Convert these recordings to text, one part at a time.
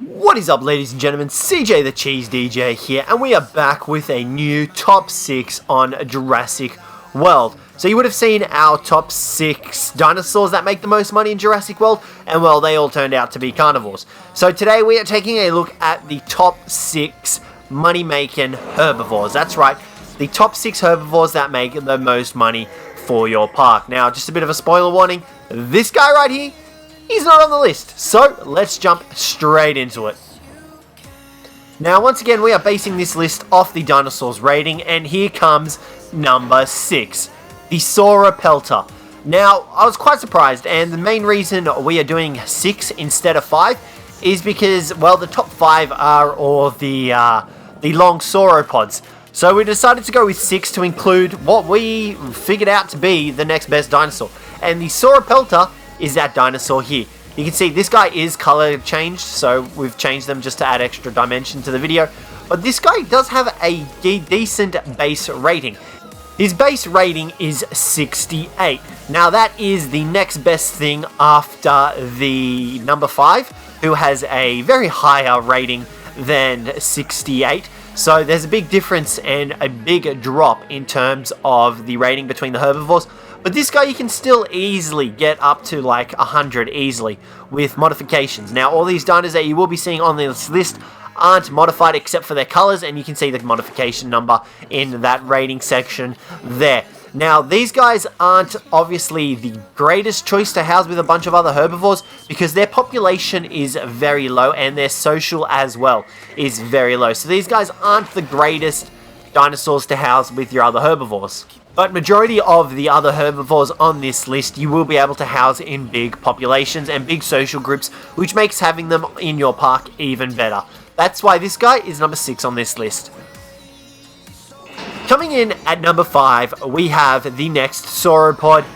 What is up, ladies and gentlemen? CJ the Cheese DJ here, and we are back with a new top 6 on Jurassic World. So you would have seen our top 6 dinosaurs that make the most money in Jurassic World, and well, they all turned out to be carnivores. So today we are taking a look at the top 6 money-making herbivores. That's right, the top 6 herbivores that make the most money for your park. Now, just a bit of a spoiler warning, this guy right here, he's not on the list, so let's jump straight into it. Now, once again, we are basing this list off the dinosaurs rating, and here comes number 6, the Sauropelta. Now, I was quite surprised, and the main reason we are doing 6 instead of 5 is because, well, the top 5 are all the long sauropods. So we decided to go with 6 to include what we figured out to be the next best dinosaur. And the Sauropelta is that dinosaur here. You can see this guy is color changed, so we've changed them just to add extra dimension to the video. But this guy does have a decent base rating. His base rating is 68. Now that is the next best thing after the number 5, who has a very higher rating than 68. So there's a big difference and a big drop in terms of the rating between the herbivores. But this guy you can still easily get up to like 100 easily with modifications. Now all these dinos that you will be seeing on this list aren't modified except for their colors, and you can see the modification number in that rating section there. Now these guys aren't obviously the greatest choice to house with a bunch of other herbivores because their population is very low and their social as well is very low. So these guys aren't the greatest dinosaurs to house with your other herbivores. But majority of the other herbivores on this list you will be able to house in big populations and big social groups, which makes having them in your park even better. That's why this guy is number 6 on this list. Coming in at number 5, we have the next sauropod.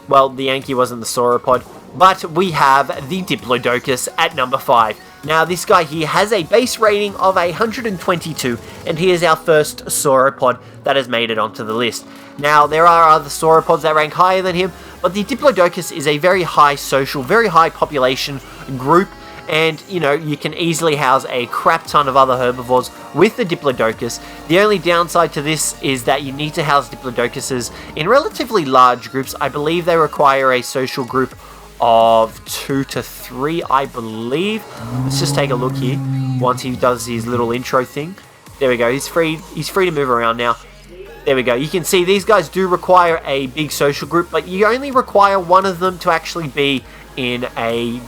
Well, the Yankee wasn't the sauropod, but we have the Diplodocus at number 5. Now, this guy here has a base rating of 122, and he is our first sauropod that has made it onto the list. Now, there are other sauropods that rank higher than him, but the Diplodocus is a very high social, very high population group, and, you know, you can easily house a crap ton of other herbivores with the Diplodocus. The only downside to this is that you need to house Diplodocuses in relatively large groups. I believe they require a social group of 2 to 3, I believe. Let's just take a look here once he does his little intro thing. There we go, he's free to move around now. There we go, you can see these guys do require a big social group, but you only require one of them to actually be in a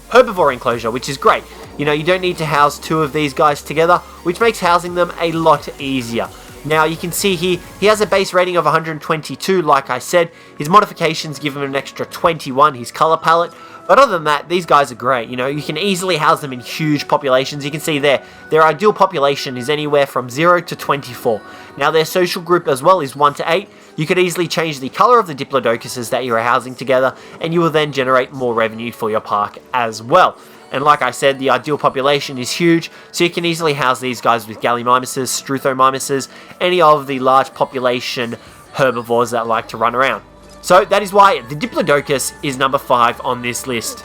herbivore enclosure, which is great. You know, you don't need to house 2 of these guys together, which makes housing them a lot easier. Now you can see here, he has a base rating of 122, like I said. His modifications give him an extra 21, his color palette. But other than that, these guys are great. You know, you can easily house them in huge populations. You can see there, their ideal population is anywhere from 0 to 24. Now their social group as well is 1 to 8. You could easily change the color of the Diplodocuses that you are housing together, and you will then generate more revenue for your park as well. And like I said, the ideal population is huge, so you can easily house these guys with Gallimimuses, Struthiomimuses, any of the large population herbivores that like to run around. So that is why the Diplodocus is number 5 on this list.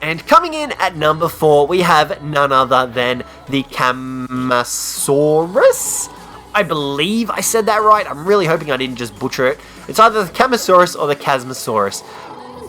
And coming in at number 4, we have none other than the Camosaurus. I believe I said that right. I'm really hoping I didn't just butcher it. It's either the Camosaurus or the Chasmosaurus.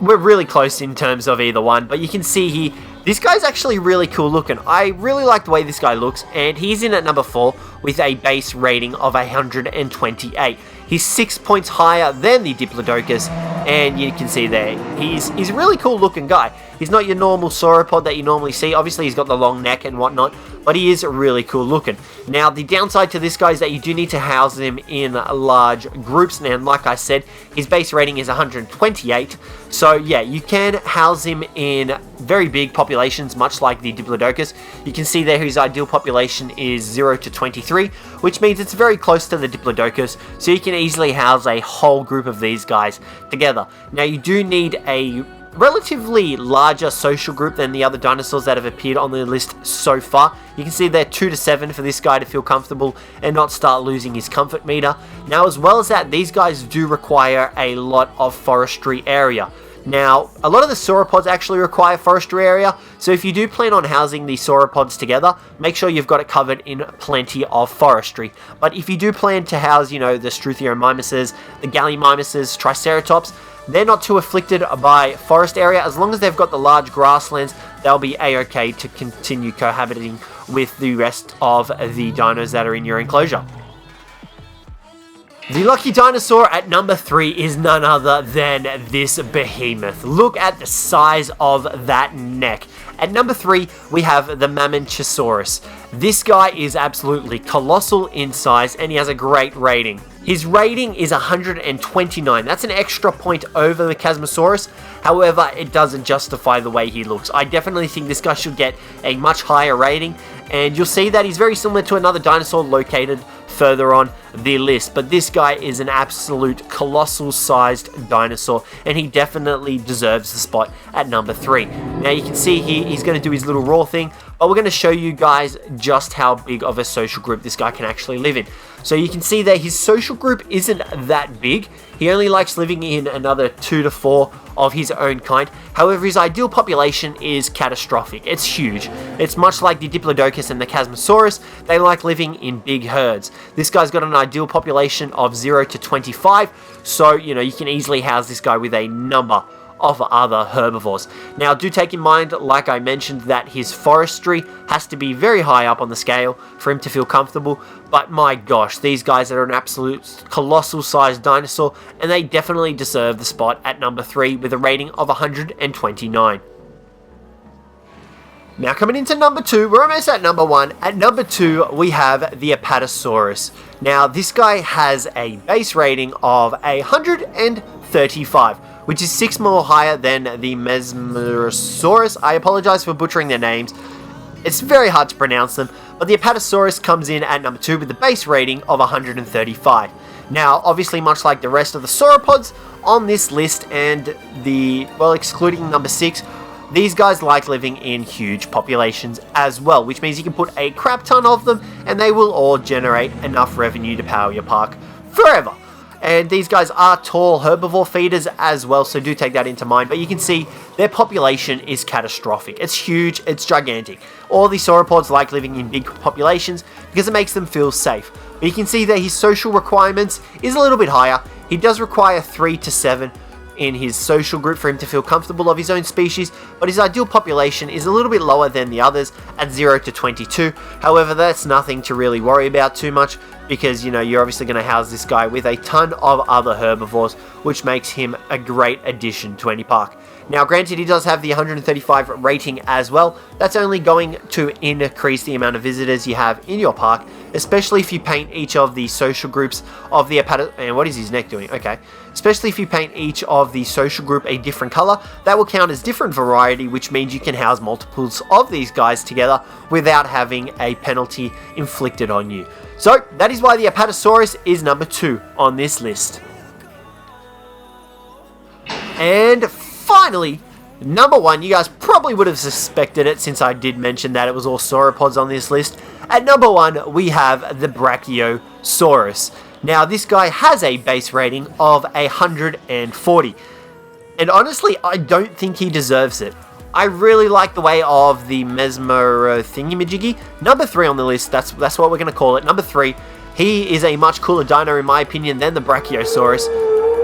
We're really close in terms of either one, but you can see here, this guy's actually really cool looking. I really like the way this guy looks, and he's in at number 4 with a base rating of 128. He's 6 points higher than the Diplodocus, and you can see there, he's a really cool looking guy. He's not your normal sauropod that you normally see. Obviously, he's got the long neck and whatnot, but he is really cool looking. Now, the downside to this guy is that you do need to house him in large groups. Now, like I said, his base rating is 128. So, yeah, you can house him in very big populations, much like the Diplodocus. You can see there his ideal population is 0 to 23, which means it's very close to the Diplodocus, so you can easily house a whole group of these guys together. Now, you do need a relatively larger social group than the other dinosaurs that have appeared on the list so far. You can see they're 2 to 7 for this guy to feel comfortable and not start losing his comfort meter. Now, as well as that, these guys do require a lot of forestry area. Now, a lot of the sauropods actually require forestry area, so if you do plan on housing the sauropods together, make sure you've got it covered in plenty of forestry. But if you do plan to house, the Struthiomimuses, the Gallimimuses, Triceratops, they're not too afflicted by forest area. As long as they've got the large grasslands, they'll be a-okay to continue cohabiting with the rest of the dinos that are in your enclosure. The lucky dinosaur at number 3 is none other than this behemoth. Look at the size of that neck. At number 3, we have the Mamenchisaurus. This guy is absolutely colossal in size, and he has a great rating. His rating is 129. That's an extra point over the Chasmosaurus. However, it doesn't justify the way he looks. I definitely think this guy should get a much higher rating, and you'll see that he's very similar to another dinosaur located further on the list, but this guy is an absolute colossal sized dinosaur, and he definitely deserves the spot at number 3. Now you can see here he's going to do his little roar thing, but we're going to show you guys just how big of a social group this guy can actually live in. So you can see that his social group isn't that big. He only likes living in another 2 to 4 of his own kind. However, his ideal population is catastrophic. It's huge. It's much like the Diplodocus and the Chasmosaurus. They like living in big herds. This guy's got an ideal population of 0 to 25. So, you can easily house this guy with a number of other herbivores. Now, do take in mind, like I mentioned, that his forestry has to be very high up on the scale for him to feel comfortable, but my gosh, these guys are an absolute colossal sized dinosaur, and they definitely deserve the spot at number 3 with a rating of 129. Now coming into number 2, we're almost at number 1. At number 2, we have the Apatosaurus. Now, this guy has a base rating of 135, which is 6 more higher than the Mesmerosaurus. I apologize for butchering their names. It's very hard to pronounce them, but the Apatosaurus comes in at number 2 with a base rating of 135. Now, obviously, much like the rest of the sauropods on this list, and excluding number 6, these guys like living in huge populations as well, which means you can put a crap ton of them and they will all generate enough revenue to power your park forever. And these guys are tall herbivore feeders as well, so do take that into mind. But you can see their population is catastrophic. It's huge, it's gigantic. All these sauropods like living in big populations because it makes them feel safe. But you can see that his social requirements is a little bit higher. He does require 3 to 7 in his social group for him to feel comfortable of his own species, but his ideal population is a little bit lower than the others at 0 to 22. However, that's nothing to really worry about too much, because you're obviously going to house this guy with a ton of other herbivores, which makes him a great addition to any park. Now, granted, he does have the 135 rating as well. That's only going to increase the amount of visitors you have in your park, especially if you paint each of the social groups of the and what is his neck doing? Okay. Especially if you paint each of the social group a different color, that will count as different variety, which means you can house multiples of these guys together without having a penalty inflicted on you. So, that is why the Apatosaurus is number 2 on this list. And finally, number 1, you guys probably would have suspected it since I did mention that it was all sauropods on this list. At number 1, we have the Brachiosaurus. Now, this guy has a base rating of 140. And honestly, I don't think he deserves it. I really like the way of the Mesmero thingy-majiggy. Number 3 on the list, that's what we're going to call it. Number 3, he is a much cooler dino in my opinion than the Brachiosaurus.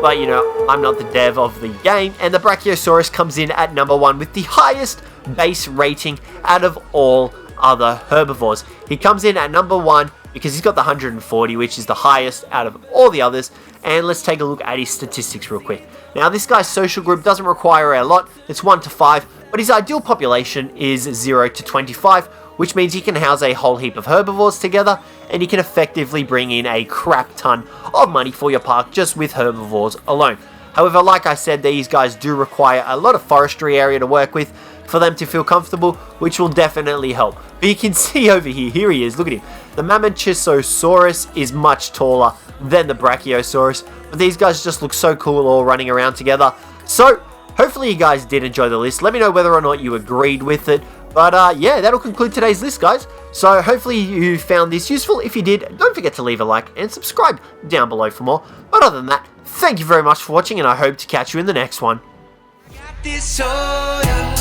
But, I'm not the dev of the game, and the Brachiosaurus comes in at number 1 with the highest base rating out of all other herbivores. He comes in at number 1 because he's got the 140, which is the highest out of all the others. And let's take a look at his statistics real quick. Now, this guy's social group doesn't require a lot. It's 1 to 5, but his ideal population is 0 to 25, which means he can house a whole heap of herbivores together, and he can effectively bring in a crap ton of money for your park just with herbivores alone. However, like I said, these guys do require a lot of forestry area to work with for them to feel comfortable, which will definitely help. But you can see over here he is, look at him. The Mamenchisaurus is much taller than the Brachiosaurus, but these guys just look so cool all running around together. So, hopefully you guys did enjoy the list. Let me know whether or not you agreed with it. But yeah, that'll conclude today's list, guys. So hopefully you found this useful. If you did, don't forget to leave a like and subscribe down below for more. But other than that, thank you very much for watching, and I hope to catch you in the next one. disorder.